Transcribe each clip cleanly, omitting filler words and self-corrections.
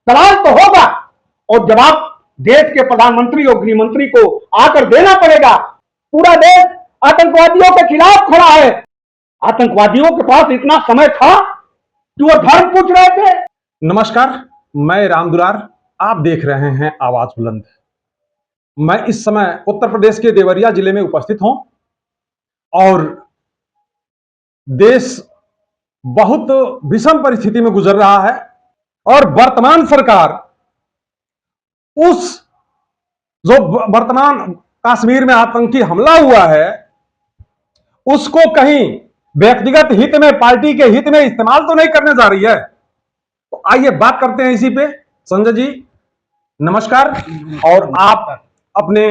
सवाल तो होगा और जवाब देश के प्रधानमंत्री और गृह मंत्री को आकर देना पड़ेगा। पूरा देश आतंकवादियों के खिलाफ खड़ा है। आतंकवादियों के पास इतना समय था कि वो धर्म पूछ रहे थे। नमस्कार, मैं राम दुलार, आप देख रहे हैं आवाज बुलंद। मैं इस समय उत्तर प्रदेश के देवरिया जिले में उपस्थित हूं और देश बहुत विषम परिस्थिति में गुजर रहा है और वर्तमान सरकार उस जो वर्तमान कश्मीर में आतंकी हमला हुआ है उसको कहीं व्यक्तिगत हित में, पार्टी के हित में इस्तेमाल तो नहीं करने जा रही है। तो आइए बात करते हैं इसी पे। संजय जी नमस्कार। और आप अपने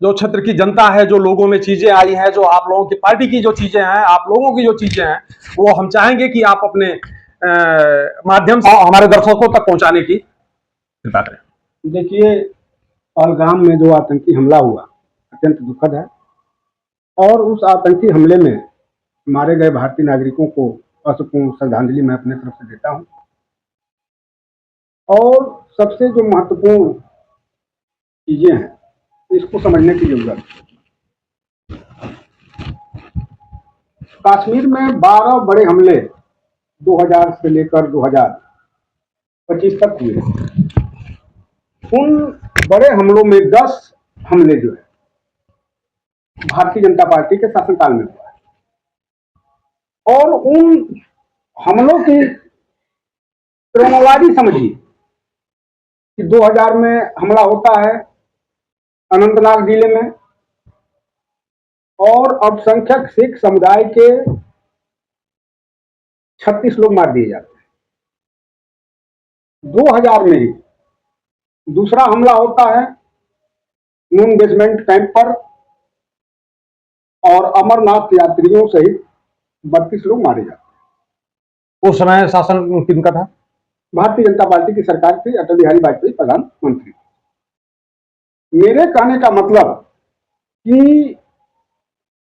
जो क्षेत्र की जनता है, जो लोगों में चीजें आई हैं, जो आप लोगों की पार्टी की जो चीजें हैं, आप लोगों की जो चीजें हैं, वो हम चाहेंगे कि आप अपने माध्यम से हमारे दर्शकों तक पहुंचाने की कृपा करें। देखिए, पहलगाम में जो आतंकी हमला हुआ अत्यंत दुखद है और उस आतंकी हमले में मारे गए भारतीय नागरिकों को अश्रुपूर्ण श्रद्धांजलि मैं अपने तरफ से देता हूं। और सबसे जो महत्वपूर्ण चीजें हैं इसको समझने की जरूरत है। कश्मीर में 12 बड़े हमले 2000 से लेकर 2025 तक हुए। उन बड़े हमलों में 10 हमले जो है भारतीय जनता पार्टी के शासनकाल में हुआ है। और उन हमलों की क्रोनोलॉजी समझिए कि 2000 में हमला होता है अनंतनाग जिले में और अल्पसंख्यक सिख समुदाय के 36 लोग मार दिए जाते हैं। 2000 में ही दूसरा हमला होता है नून बेसमेंट कैंप पर और अमरनाथ यात्रियों सहित 32 लोग मारे जाते हैं। उस समय शासन किनका था? भारतीय जनता पार्टी की सरकार थी, अटल बिहारी वाजपेयी प्रधानमंत्री। मेरे कहने का मतलब कि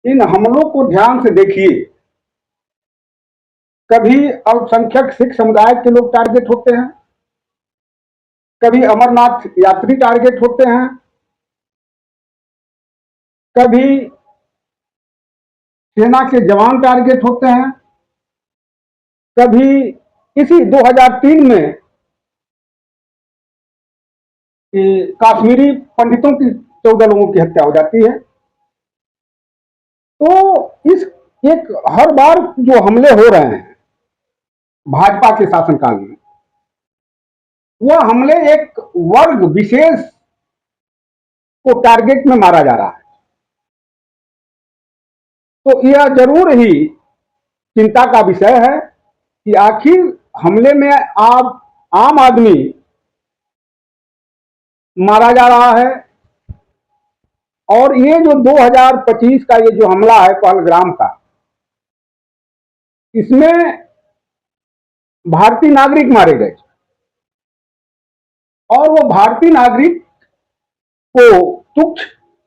इन हमलों को ध्यान से देखिए। कभी अल्पसंख्यक सिख समुदाय के लोग टारगेट होते हैं, कभी अमरनाथ यात्री टारगेट होते हैं, कभी सेना के जवान टारगेट होते हैं, कभी इसी 2003 में कश्मीरी पंडितों की 14 लोगों की हत्या हो जाती है। तो इस एक हर बार जो हमले हो रहे हैं भाजपा के शासनकाल में, वह हमले एक वर्ग विशेष को टारगेट में मारा जा रहा है। तो यह जरूर ही चिंता का विषय है कि आखिर हमले में आप आम आदमी मारा जा रहा है। और ये जो 2025 का ये जो हमला है पहलगाम का, इसमें भारतीय नागरिक मारे गए और वो भारतीय नागरिक को तुच्छ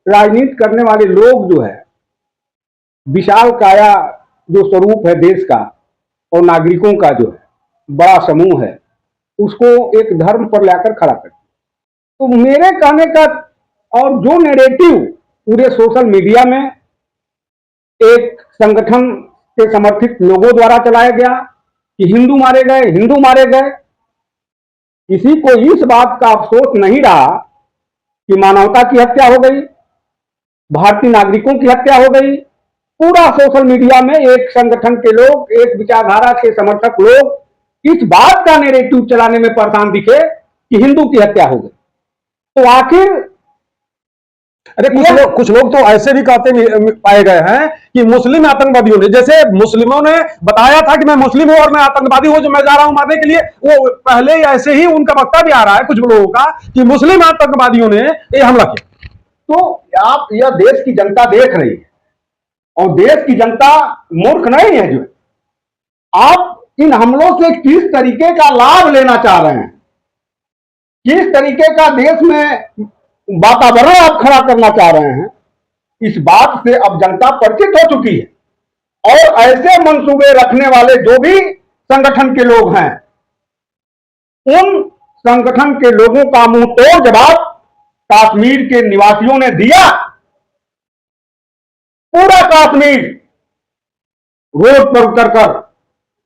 राजनीति करने वाले लोग जो है, विशाल काया जो स्वरूप है देश का और नागरिकों का जो है बड़ा समूह है, उसको एक धर्म पर लाकर खड़ा कर। तो मेरे कहने का और जो नैरेटिव पूरे सोशल मीडिया में एक संगठन के समर्थित लोगों द्वारा चलाया गया कि हिंदू मारे गए, हिंदू मारे गए, किसी को इस बात का अफसोस नहीं रहा कि मानवता की हत्या हो गई, भारतीय नागरिकों की हत्या हो गई। पूरा सोशल मीडिया में एक संगठन के लोग, एक विचारधारा के समर्थक लोग इस बात का नैरेटिव चलाने में परेशान दिखे कि हिंदू की हत्या हो गई। तो आखिर अरे कुछ लोग तो ऐसे भी कहते पाए गए हैं कि मुस्लिम आतंकवादियों ने, जैसे मुस्लिमों ने बताया था कि मैं मुस्लिम हूं और मैं आतंकवादी हूं, जो मैं जा रहा हूं मारने के लिए, वो पहले ऐसे ही उनका वक्तव्य आ रहा है कुछ लोगों का कि मुस्लिम आतंकवादियों ने ये हमला किया। तो आप यह देश की जनता देख रही है और देश की जनता मूर्ख नहीं है। जो आप इन हमलों से किस तरीके का लाभ लेना चाह रहे हैं, किस तरीके का देश में वातावरण आप खड़ा करना चाह रहे हैं, इस बात से अब जनता परिचित हो चुकी है। और ऐसे मंसूबे रखने वाले जो भी संगठन के लोग हैं, उन संगठन के लोगों का मुंह तोड़ जवाब कश्मीर के निवासियों ने दिया। पूरा कश्मीर रोड पर उतरकर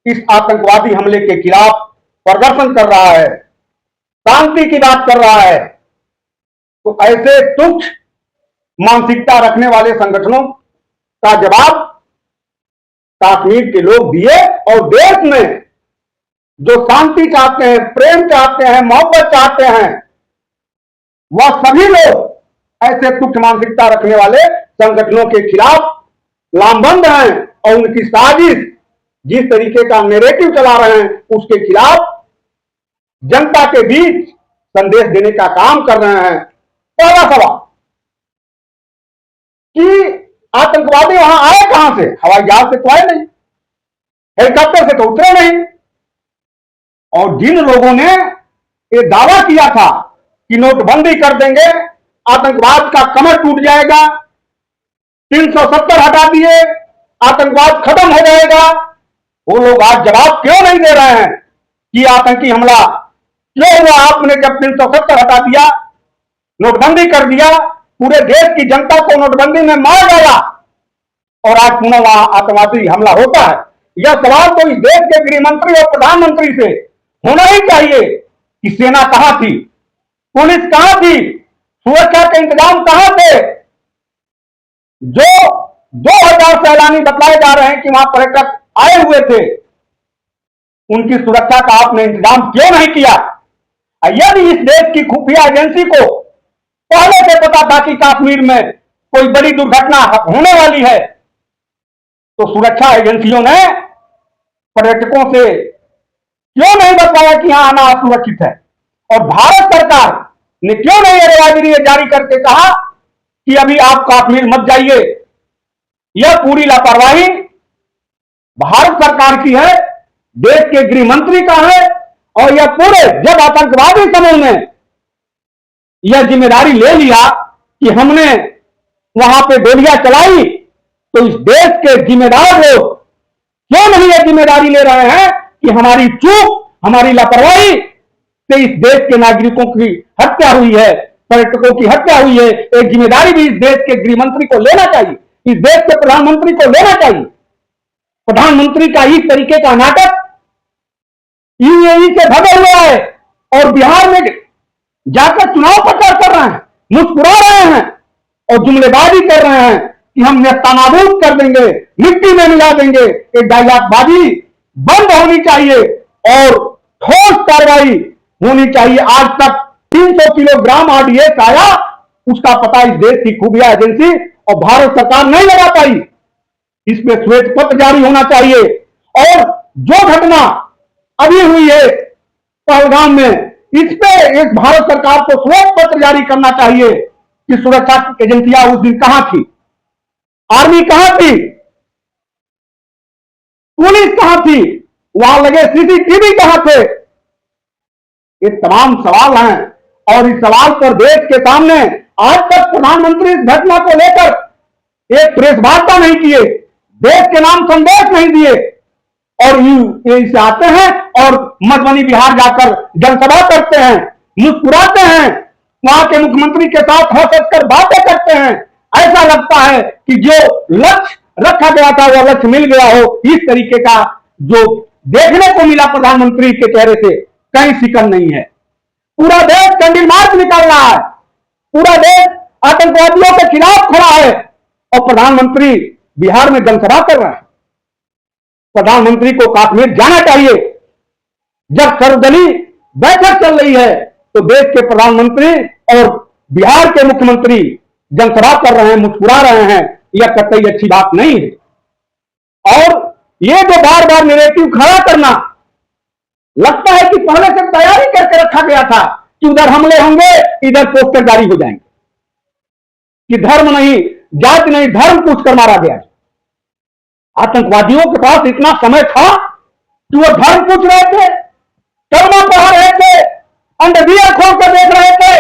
इस आतंकवादी हमले के खिलाफ प्रदर्शन कर रहा है, शांति की बात कर रहा है। तो ऐसे तुच्छ मानसिकता रखने वाले संगठनों का जवाब कश्मीर के लोग दिए और देश में जो शांति चाहते हैं, प्रेम चाहते हैं, मोहब्बत चाहते हैं, वह सभी लोग ऐसे तुच्छ मानसिकता रखने वाले संगठनों के खिलाफ लामबंद हैं और उनकी साजिश जिस तरीके का नैरेटिव चला रहे हैं उसके खिलाफ जनता के बीच संदेश देने का काम कर रहे हैं। पहला सवाल कि आतंकवादी वहां आए कहां से? हवाई जहाज से तो आए नहीं, हेलीकॉप्टर से तो उतरे नहीं। और जिन लोगों ने ये दावा किया था कि नोटबंदी कर देंगे, आतंकवाद का कमर टूट जाएगा, 370 हटा दिए, आतंकवाद खत्म हो जाएगा, वो लोग आज जवाब क्यों नहीं दे रहे हैं कि आतंकी हमला क्यों हुआ? आपने जब 370 हटा दिया, नोटबंदी कर दिया, पूरे देश की जनता को नोटबंदी में मार डाला और आज पुनः वहां आतंकवादी हमला होता है। यह सवाल तो इस देश के गृह मंत्री और प्रधानमंत्री से होना ही चाहिए कि सेना कहां थी, पुलिस कहां थी, सुरक्षा के इंतजाम कहां थे? जो 2000 सैलानी बतलाए जा रहे हैं कि वहां पर्यटक आए हुए थे, उनकी सुरक्षा का आपने इंतजाम क्यों नहीं किया? यदि इस देश की खुफिया एजेंसी को पहले से पता था कि कश्मीर में कोई बड़ी दुर्घटना होने वाली है, तो सुरक्षा एजेंसियों ने पर्यटकों से क्यों नहीं बताया कि यहां आना असुरक्षित है? और भारत सरकार ने क्यों नहीं एडवाइजरी जारी करके कहा कि अभी आप कश्मीर मत जाइए? यह पूरी लापरवाही भारत सरकार की है, देश के गृह मंत्री का है। और यह पूरे जब आतंकवादी समूह ने यह जिम्मेदारी ले लिया कि हमने वहां पे गोलियां चलाई, तो इस देश के जिम्मेदार लोग क्यों नहीं यह जिम्मेदारी ले रहे हैं कि हमारी चूक, हमारी लापरवाही से इस देश के नागरिकों की हत्या हुई है, पर्यटकों की हत्या हुई है। एक जिम्मेदारी भी इस देश के गृह मंत्री को लेना चाहिए, इस देश के प्रधानमंत्री को लेना चाहिए। प्रधानमंत्री का इस तरीके का नाटक यूएई से भगा हुआ है और बिहार में जाकर चुनाव प्रचार कर रहे हैं, मुस्कुरा रहे हैं और जुमलेबाजी कर रहे हैं कि हम नेस्तनाबूद कर देंगे, मिट्टी में मिला देंगे। एक डायलॉगबाजी बंद होनी चाहिए और ठोस कार्रवाई होनी चाहिए। आज तक 300 किलोग्राम आरडीएक्स आया, उसका पता इस देश की खुफिया एजेंसी और भारत सरकार नहीं लगा पाई। इसमें श्वेत पत्र जारी होना चाहिए। और जो घटना अभी हुई है पहलगाम में, इस पे एक भारत सरकार को श्वेत पत्र जारी करना चाहिए कि सुरक्षा एजेंसियां उस दिन कहां थी, आर्मी कहां थी, पुलिस कहां थी, वहां लगे सीसीटीवी कहां थे? ये तमाम सवाल हैं और इस सवाल पर देश के सामने आज तक प्रधानमंत्री इस घटना को लेकर एक प्रेस वार्ता नहीं किए, देश के नाम संदेश नहीं दिए और यूएई से आते हैं और मधुबनी बिहार जाकर जनसभा करते हैं, मुस्कुराते हैं, वहां के मुख्यमंत्री के साथ हंस कर बातें करते हैं। ऐसा लगता है कि जो लक्ष्य रखा गया था वह लक्ष्य मिल गया हो। इस तरीके का जो देखने को मिला प्रधानमंत्री के चेहरे से कहीं शिकन नहीं है। पूरा देश कैंडल मार्च निकाल रहा है, पूरा देश आतंकवादियों के खिलाफ खड़ा है और प्रधानमंत्री बिहार में जनसभा कर रहे हैं। प्रधानमंत्री को कश्मीर जाना चाहिए। जब सर्वदलीय बैठक चल रही है तो देश के प्रधानमंत्री और बिहार के मुख्यमंत्री जनसभा कर रहे हैं, मुस्कुरा रहे हैं, यह कतई अच्छी बात नहीं है। और यह जो बार बार नैरेटिव खड़ा करना, लगता है कि पहले से तैयारी करके रखा गया था कि उधर हमले होंगे, इधर पोस्टर जारी हो जाएंगे कि धर्म नहीं, जाति नहीं, धर्म पूछ कर मारा गया। आतंकवादियों के पास इतना समय था कि वो धर्म पूछ रहे थे, कलमा पढ़ा रहे थे, अंडरवियर खोल कर देख रहे थे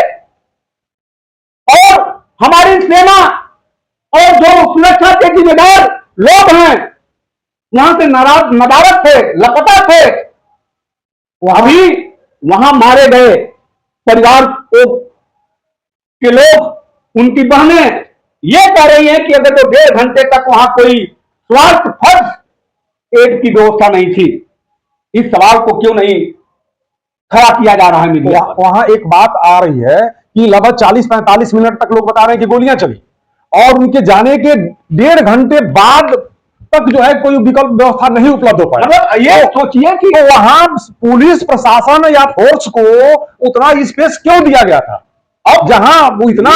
और हमारी सेना और जो सुरक्षा के जिम्मेदार लोग हैं वहां से नदारद थे, लापता थे, वो अभी वहां मारे गए। परिवार के लोग, उनकी बहनें ये कह रही हैं कि अगर तो 1.5 घंटे तक वहां कोई स्वास्थ्य फर्स्ट एड की व्यवस्था नहीं थी, इस सवाल को क्यों नहीं खड़ा किया जा रहा है मीडिया पर? वहां एक बात आ रही है कि लगभग 40-45 मिनट तक लोग बता रहे हैं कि गोलियां चली, और उनके जाने के 1.5 घंटे बाद तक जो है कोई विकल्प व्यवस्था नहीं उपलब्ध हो पाया। मतलब ये सोचिए कि तो वहां पुलिस प्रशासन या फोर्स को उतना स्पेस क्यों दिया गया था? अब जहां वो इतना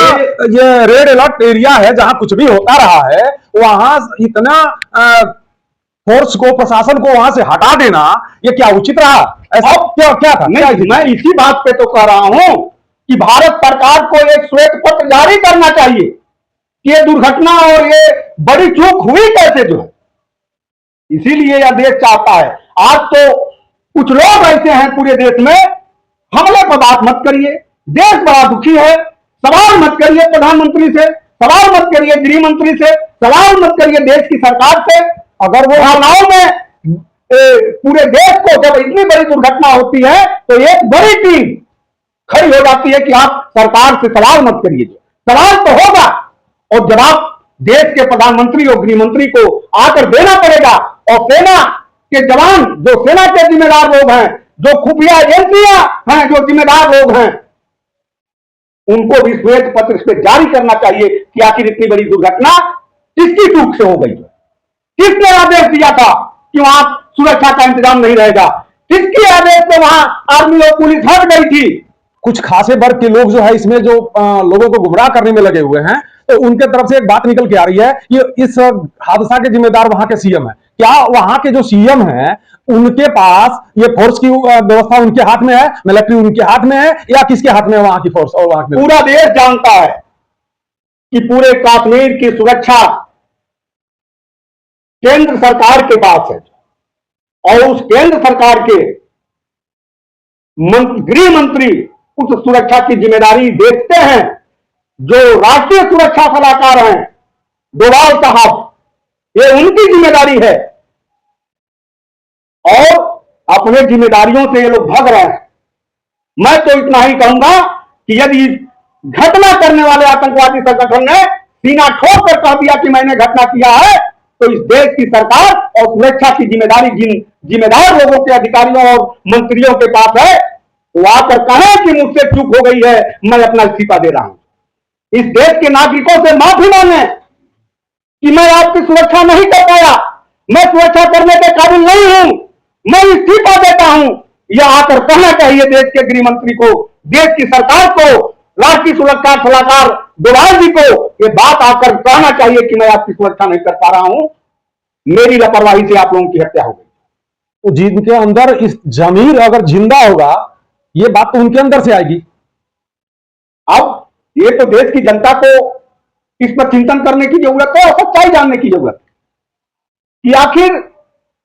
ये रेड अलर्ट एरिया है, जहां कुछ भी होता रहा है, वहां इतना फोर्स को, प्रशासन को वहां से हटा देना, ये क्या उचित रहा? ऐसा क्या क्या था? नहीं, मैं इसी बात पे तो कह रहा हूं कि भारत सरकार को एक श्वेत पत्र जारी करना चाहिए कि ये दुर्घटना और ये बड़ी चूक हुई कैसे, जो है इसीलिए यह देश चाहता है। आज तो कुछ लोग ऐसे हैं पूरे देश में, हमले पर बात मत करिए, देश बड़ा दुखी है, सवाल मत करिए प्रधानमंत्री से, सवाल मत करिए गृह मंत्री से, सवाल मत करिए देश की सरकार से। अगर वो भावनाओं में पूरे देश को जब इतनी बड़ी दुर्घटना होती है तो एक बड़ी टीम खड़ी हो जाती है कि आप सरकार से सवाल मत करिए। सवाल तो होगा और जवाब देश के प्रधानमंत्री और गृह मंत्री को आकर देना पड़ेगा, और सेना के जवान, जो सेना के जिम्मेदार लोग हैं, जो खुफिया एजेंसियां हैं, जो जिम्मेदार लोग हैं, उनको भी श्वेत पत्र पे जारी करना चाहिए कि आखिर इतनी बड़ी दुर्घटना किसकी चूक से हो गई, किसने आदेश दिया था कि वहां सुरक्षा का इंतजाम नहीं रहेगा, किसके आदेश से वहां आर्मी और पुलिस हट गई थी। कुछ खासे वर्ग के लोग जो है इसमें जो लोगों को गुमराह करने में लगे हुए हैं, तो उनके तरफ से एक बात निकल के आ रही है कि इस हादसा के जिम्मेदार वहां के सीएम है। क्या वहां के जो सीएम हैं उनके पास ये फोर्स की व्यवस्था उनके हाथ में है, मिलिट्री उनके हाथ में है, या किसके हाथ में है वहां की फोर्स? और वहां की पूरा देश जानता है कि पूरे कश्मीर की सुरक्षा केंद्र सरकार के पास है, और उस केंद्र सरकार के गृह मंत्री उस सुरक्षा की जिम्मेदारी देखते हैं। जो राष्ट्रीय सुरक्षा सलाहकार हैं डोभाल साहब, ये उनकी जिम्मेदारी है, और अपने जिम्मेदारियों से ये लोग भाग रहे हैं। मैं तो इतना ही कहूंगा कि यदि घटना करने वाले आतंकवादी संगठन ने सीना ठोक कर कह दिया कि मैंने घटना किया है, तो इस देश की सरकार और सुरक्षा की जिम्मेदारी जिन जिम्मेदार लोगों के, अधिकारियों और मंत्रियों के पास है, वो आकर कहें कि मुझसे चूक हो गई है, मैं अपना इस्तीफा दे रहा हूं। इस देश के नागरिकों से माफी मांगे कि मैं आपकी सुरक्षा नहीं कर पाया, मैं सुरक्षा करने के काबिल नहीं हूं, मैं इस्तीफा देता हूं। यह आकर कहना चाहिए देश के गृह मंत्री को, देश की सरकार को, राष्ट्रीय सुरक्षा सलाहकार डोभाल जी को यह बात आकर कहना चाहिए कि मैं आपकी सुरक्षा नहीं कर पा रहा हूं, मेरी लापरवाही से आप लोगों की हत्या हो गई। तो जिनके अंदर इस जमीर अगर जिंदा होगा, ये बात तो उनके अंदर से आएगी। अब ये तो देश की जनता को इस पर चिंतन करने की जरूरत है और सच्चाई जानने की जरूरत है कि आखिर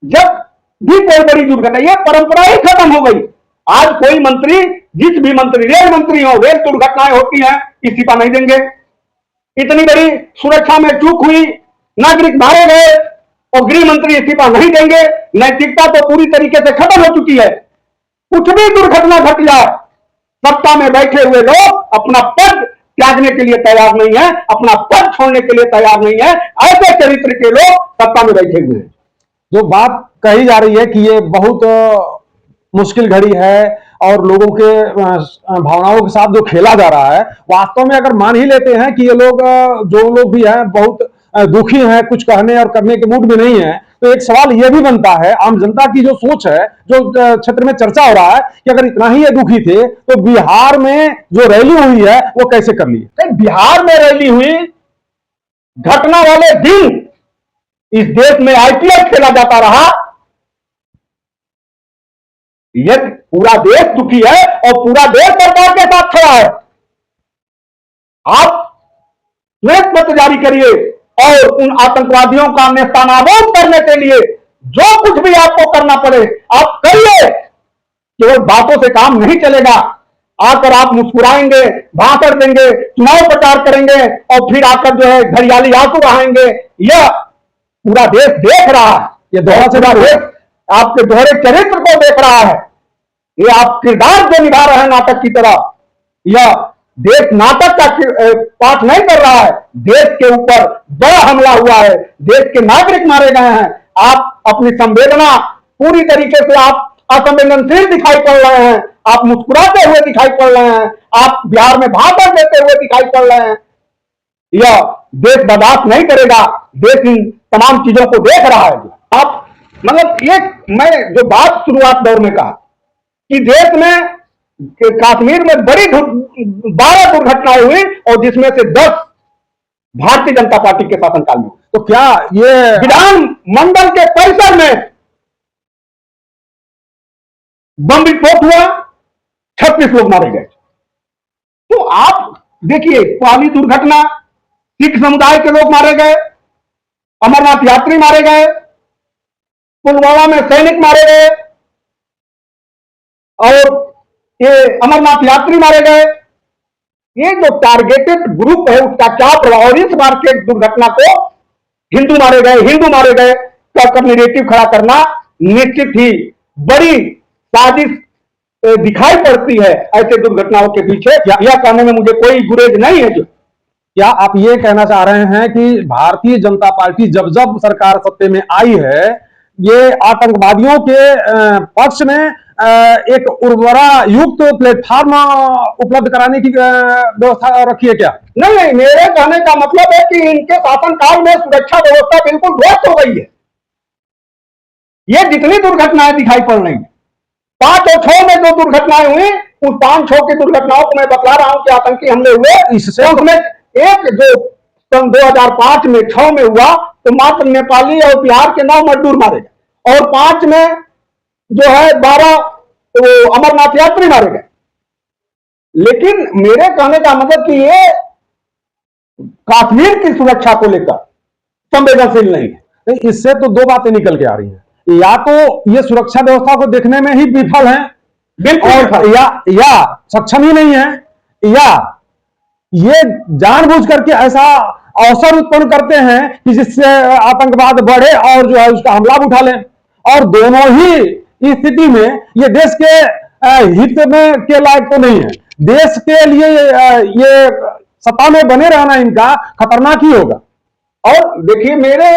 जब भी कोई बड़ी दुर्घटना, ये परंपरा ही खत्म हो गई। आज कोई मंत्री, जिस भी मंत्री, रेल मंत्री हो, रेल दुर्घटनाएं होती हैं, इस्तीफा नहीं देंगे। इतनी बड़ी सुरक्षा में चूक हुई, नागरिक मारे गए और गृह मंत्री इस्तीफा नहीं देंगे। नैतिकता तो पूरी तरीके से खत्म हो चुकी है। कुछ भी दुर्घटना घट जाए, सत्ता में बैठे हुए लोग अपना पद त्यागने के लिए तैयार नहीं है, अपना पद छोड़ने के लिए तैयार नहीं है। ऐसे चरित्र के लोग सत्ता में बैठे हुए हैं। जो बात कही जा रही है कि ये बहुत मुश्किल घड़ी है और लोगों के भावनाओं के साथ जो खेला जा रहा है, वास्तव में अगर मान ही लेते हैं कि ये लोग, जो लोग भी हैं, बहुत दुखी हैं, कुछ कहने और करने के मूड में नहीं है, तो एक सवाल यह भी बनता है, आम जनता की जो सोच है, जो क्षेत्र में चर्चा हो रहा है कि अगर इतना ही ये दुखी थे तो बिहार में जो रैली हुई है वो कैसे कर ली? बिहार में रैली हुई, घटना वाले दिन इस देश में आईपीएल खेला जाता रहा। यह पूरा देश दुखी है और पूरा देश सरकार के साथ खड़ा है। आप श्वेत पत्र जारी करिए और उन आतंकवादियों का नेस्तनाबूद करने के लिए जो कुछ भी आपको करना पड़े आप करिए। केवल बातों से काम नहीं चलेगा। आकर आप मुस्कुराएंगे, भाषण देंगे, चुनाव प्रचार करेंगे और फिर आकर जो है घड़ियाली आंसू बहाएंगे। यह पूरा देश देख रहा है। यह दोहरा चढ़ा देश आपके दोहरे चरित्र को देख रहा है। ये आप किरदार जो निभा रहे हैं नाटक की तरह, यह देश नाटक का पाठ नहीं कर रहा है। देश के ऊपर बड़ा हमला हुआ है, देश के नागरिक मारे गए हैं। आप अपनी संवेदना पूरी तरीके से आप असंवेदनशील दिखाई पड़ रहे हैं, आप मुस्कुराते हुए दिखाई पड़ रहे हैं, आप बिहार में भाषण देते हुए दिखाई पड़ रहे हैं। यह देश बर्दाश्त नहीं करेगा। देश इन तमाम चीजों को देख रहा है। आप मतलब ये मैं जो बात शुरुआत दौर में कहा कि देश में कश्मीर में बड़ी 12 दुर्घटनाएं हुई और जिसमें से 10 भारतीय जनता पार्टी के शासनकाल में। तो क्या ये विधान मंडल के परिसर में बम विस्फोट हुआ, 36 लोग मारे गए। तो आप देखिए, पहली दुर्घटना सिख समुदाय के लोग मारे गए, अमरनाथ यात्री मारे गए, पुलवामा में सैनिक मारे गए और ये अमरनाथ यात्री मारे गए। ये जो टारगेटेड ग्रुप है उसका क्या प्रभाव, और इस बार के दुर्घटना को हिंदू मारे गए कहकर नैरेटिव खड़ा करना निश्चित ही बड़ी साजिश दिखाई पड़ती है ऐसे दुर्घटनाओं के पीछे। यह कहने में मुझे कोई गुरेज नहीं है। जो क्या आप ये कहना चाह रहे हैं कि भारतीय जनता पार्टी जब जब सरकार सत्ते में आई है, ये आतंकवादियों के पक्ष में एक उर्वरा युक्त प्लेटफॉर्म उपलब्ध कराने की व्यवस्था रखी है क्या? नहीं, मेरे कहने का मतलब है कि इनके शासनकाल में सुरक्षा व्यवस्था बिल्कुल ध्वस्त हो गई है। ये जितनी दुर्घटनाएं दिखाई पड़ रही है, 5 और 6 में जो दुर्घटनाएं हुई, उस 5-6 की दुर्घटनाओं को मैं बता रहा हूं कि आतंकी हमले हुए। इससे उसमें एक जो सन 2005 में 6 में हुआ तो मात्र नेपाली और बिहार के 9 मजदूर मारे गए और 5 में जो है 12 तो अमरनाथ यात्री मारे गए। लेकिन मेरे कहने का मतलब कि ये कश्मीर की सुरक्षा को लेकर संवेदनशील नहीं है। इससे तो 2 बातें निकल के आ रही हैं, या तो ये सुरक्षा व्यवस्था को देखने में ही विफल है बिल्कुल, और या सक्षम ही नहीं है, या ये जानबूझ करके ऐसा अवसर उत्पन्न करते हैं कि जिससे आतंकवाद बढ़े और जो है उसका हमला उठा लें। और दोनों ही स्थिति में ये देश के हित में के लायक तो नहीं है। देश के लिए ये सत्ता में बने रहना इनका खतरनाक ही होगा। और देखिए, मेरे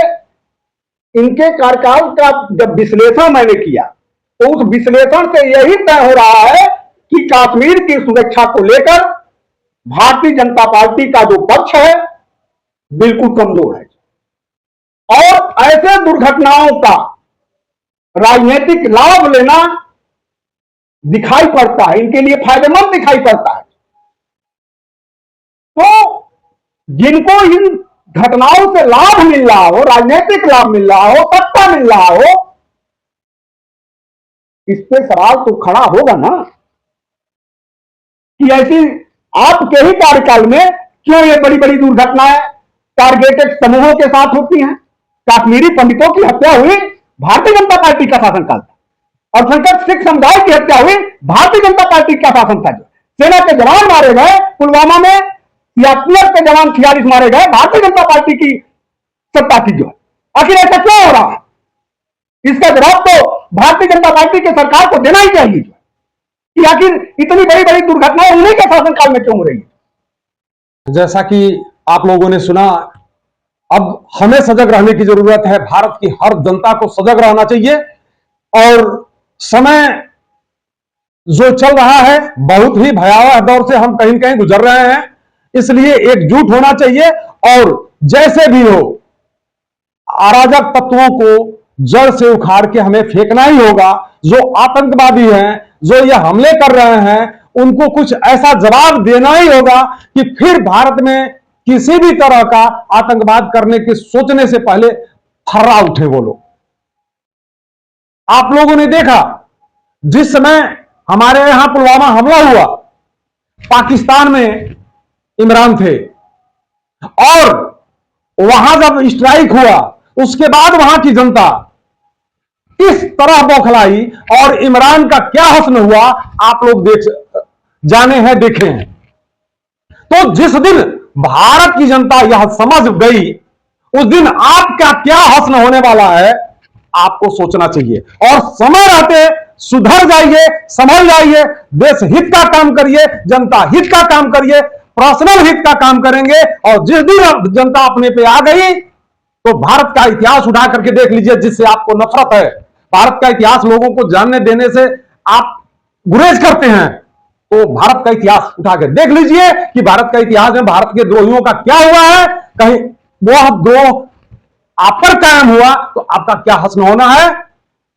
इनके कार्यकाल का जब विश्लेषण मैंने किया तो उस विश्लेषण से यही तय हो रहा है कि कश्मीर की सुरक्षा को लेकर भारतीय जनता पार्टी का जो पक्ष है बिल्कुल कमजोर है और ऐसे दुर्घटनाओं का राजनीतिक लाभ लेना दिखाई पड़ता है, इनके लिए फायदेमंद दिखाई पड़ता है। तो जिनको इन घटनाओं से लाभ मिल रहा हो, राजनीतिक लाभ मिल रहा हो, सत्ता मिल रहा हो, इस पे सवाल तो खड़ा होगा ना कि ऐसी आपके ही कार्यकाल में क्यों ये बड़ी बड़ी दुर्घटनाएं टारगेटेड समूहों के साथ होती हैं। कश्मीरी पंडितों की हत्या हुई, भारतीय जनता पार्टी का शासनकाल था। और संकट सिख समुदाय की हत्या हुई, भारतीय जनता पार्टी का शासन था। जो सेना के जवान मारे गए पुलवामा में, सीआरपीएफ के जवान 46 मारे गए, भारतीय जनता पार्टी की सत्ता थी। जो आखिर ऐसा क्यों हो रहा है, इसका जवाब तो भारतीय जनता पार्टी की सरकार को देना ही चाहिए कि आखिर इतनी बड़ी बड़ी दुर्घटनाएं उन्हीं के शासनकाल में क्यों हो रही है। जैसा कि आप लोगों ने सुना, अब हमें सजग रहने की जरूरत है। भारत की हर जनता को सजग रहना चाहिए और समय जो चल रहा है बहुत ही भयावह दौर से हम कहीं कहीं गुजर रहे हैं, इसलिए एकजुट होना चाहिए और जैसे भी हो अराजक तत्वों को जड़ से उखाड़ के हमें फेंकना ही होगा। जो आतंकवादी हैं, जो ये हमले कर रहे हैं, उनको कुछ ऐसा जवाब देना ही होगा कि फिर भारत में किसी भी तरह का आतंकवाद करने के सोचने से पहले थर्रा उठे वो लोग। आप लोगों ने देखा जिस समय हमारे यहां पुलवामा हमला हुआ, पाकिस्तान में इमरान थे और वहां जब स्ट्राइक हुआ उसके बाद वहां की जनता किस तरह बौखलाई और इमरान का क्या हस्न हुआ आप लोग जाने हैं, देखे हैं। तो जिस दिन भारत की जनता यह समझ गई उस दिन आपका क्या हस्न होने वाला है आपको सोचना चाहिए और समय रहते सुधर जाइए, संभल जाइए, देश हित का काम करिए, जनता हित का काम करिए, पर्सनल हित का काम करेंगे। और जिस दिन जनता अपने पे आ गई तो भारत का इतिहास उठा करके देख लीजिए, जिससे आपको नफरत है, भारत का इतिहास लोगों को जानने देने से आप गुरेज करते हैं, तो भारत का इतिहास उठा के देख लीजिए कि भारत का इतिहास में भारत के द्रोहियों का क्या हुआ है। कहीं वो द्रोह आप पर कायम हुआ तो आपका क्या हश्र होना है,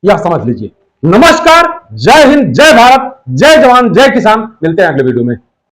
यह समझ लीजिए। नमस्कार, जय हिंद, जय भारत, जय जवान, जय किसान। मिलते हैं अगले वीडियो में।